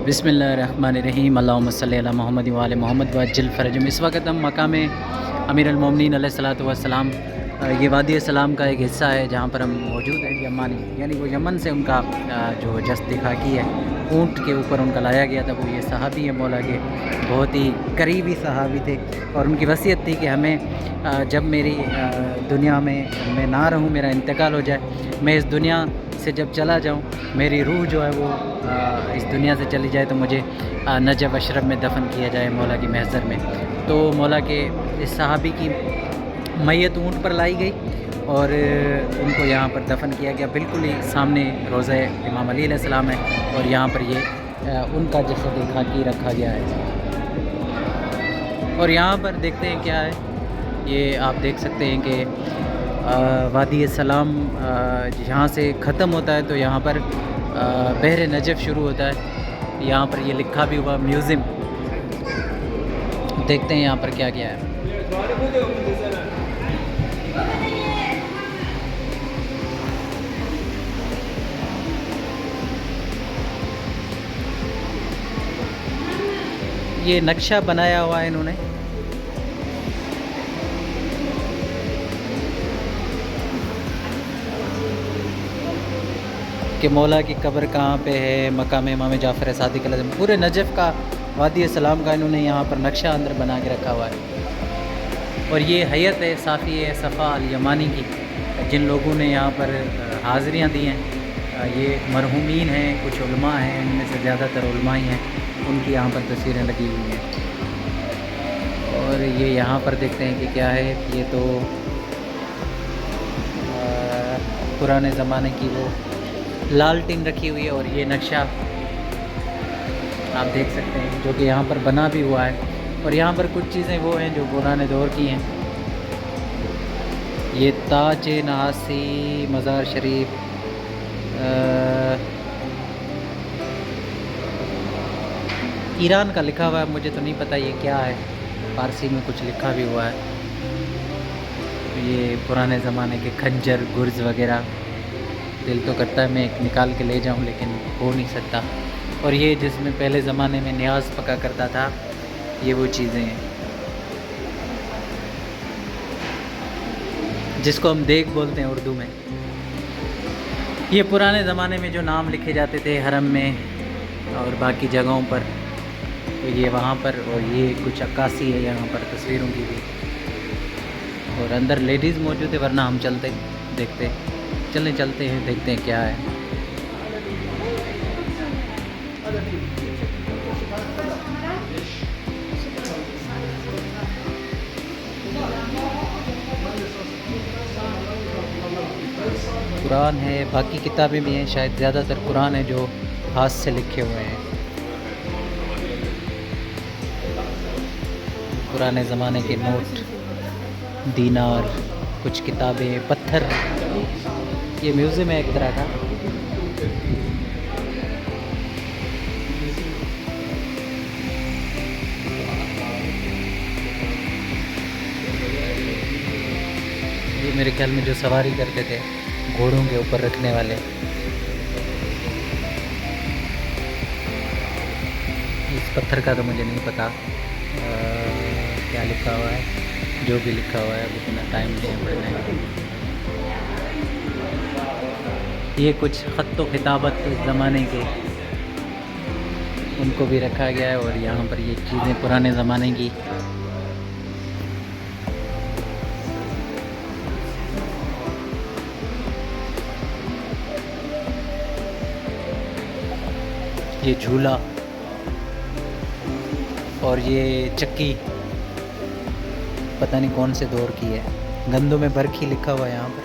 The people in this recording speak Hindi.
बिस्मिल्लाहिर्रहमानिर्रहीम अल्लाहुम्मा सल्लि अला मोहम्मद व आले मोहम्मद वअज्जिल फ़रजहुम। इस वक्त हम मकाम अमीरुल मोमिनीन अलैहिस्सलातु वस्सलाम, ये वादी सलाम का एक हिस्सा है जहाँ पर हम मौजूद हैं। यमानी यानी वो यमन से उनका जो जस्त खाकी है, ऊँट के ऊपर उनका लाया गया था। वो ये सहाबी है, मौला के बहुत ही करीबी सहाबी थे और उनकी वसीयत थी कि हमें जब मेरी दुनिया में मैं ना रहूँ, मेरा इंतकाल हो जाए, मैं इस दुनिया से जब चला जाऊँ, मेरी रूह जो है वो इस दुनिया से चली जाए, तो मुझे नजफ़ अशरफ में दफन किया जाए, मौला की महज़र में। तो मौला के इस सहाबी की मैयत ऊँट पर लाई गई और उनको यहाँ पर दफन किया गया। बिल्कुल ही सामने रोज़ा इमाम अली अलैहिस्सलाम है और यहाँ पर ये उनका जसद खाकी रखा गया है। और यहाँ पर देखते हैं क्या है, ये आप देख सकते हैं कि वादी सलाम यहाँ से ख़त्म होता है तो यहाँ पर बहर नजफ़ शुरू होता है। यहाँ पर ये लिखा भी हुआ म्यूज़ियम। देखते हैं यहाँ पर क्या क्या है। ये नक्शा बनाया हुआ है इन्होंने। कि मौला की कब्र कहाँ पे है, मकाम इमाम जाफ़र सादिक अलैहि, पूरे नजफ़ का वादी सलाम का इन्होंने यहाँ पर नक्शा अंदर बना के रखा हुआ है। और ये हैयत है साफ़ी है सफ़ा अल यमानी की, जिन लोगों ने यहाँ पर हाज़िरियाँ दी हैं, ये मरहूमीन हैं, कुछ उलमा हैं, इनमें से ज़्यादातर उलमा ही हैं, उनकी यहाँ पर तस्वीरें लगी हुई हैं। और ये यहाँ पर देखते हैं कि क्या है, ये तो पुराने ज़माने की वो लालटीन रखी हुई है। और ये नक्शा आप देख सकते हैं जो कि यहाँ पर बना भी हुआ है। और यहाँ पर कुछ चीज़ें वो हैं जो पुराने दौर की हैं। ये ताज नासी मज़ार शरीफ, ईरान का लिखा हुआ है, मुझे तो नहीं पता ये क्या है, फारसी में कुछ लिखा भी हुआ है। ये पुराने ज़माने के खंजर गुर्ज वगैरह, दिल तो करता है मैं एक निकाल के ले जाऊं लेकिन हो नहीं सकता। और ये जिसमें पहले ज़माने में न्याज पका करता था, ये वो चीज़ें हैं जिसको हम देग बोलते हैं उर्दू में। ये पुराने ज़माने में जो नाम लिखे जाते थे हरम में और बाकी जगहों पर, तो ये वहाँ पर। और ये कुछ अक्कासी है यहाँ पर तस्वीरों की भी। और अंदर लेडीज़ मौजूद है, वरना हम चलते देखते चलते हैं, देखते हैं क्या है। कुरान है, बाकी किताबें भी हैं, शायद ज़्यादातर कुरान है जो हाथ से लिखे हुए हैं। पुराने ज़माने के नोट, दीनार, कुछ किताबें, पत्थर। ये म्यूज़ियम है एक तरह का। ये मेरे ख्याल में जो सवारी करते थे घोड़ों के ऊपर रखने वाले, इस पत्थर का तो मुझे नहीं पता क्या लिखा हुआ है। जो भी लिखा हुआ है उतना टाइम नहीं पढ़ने। ये कुछ ख़त्तो खिताबत उस ज़माने के, उनको भी रखा गया है। और यहाँ पर ये चीज़ें पुराने ज़माने की। ये झूला और ये चक्की पता नहीं कौन से दौर की है। गंदों में बरखी लिखा हुआ है यहाँ पर।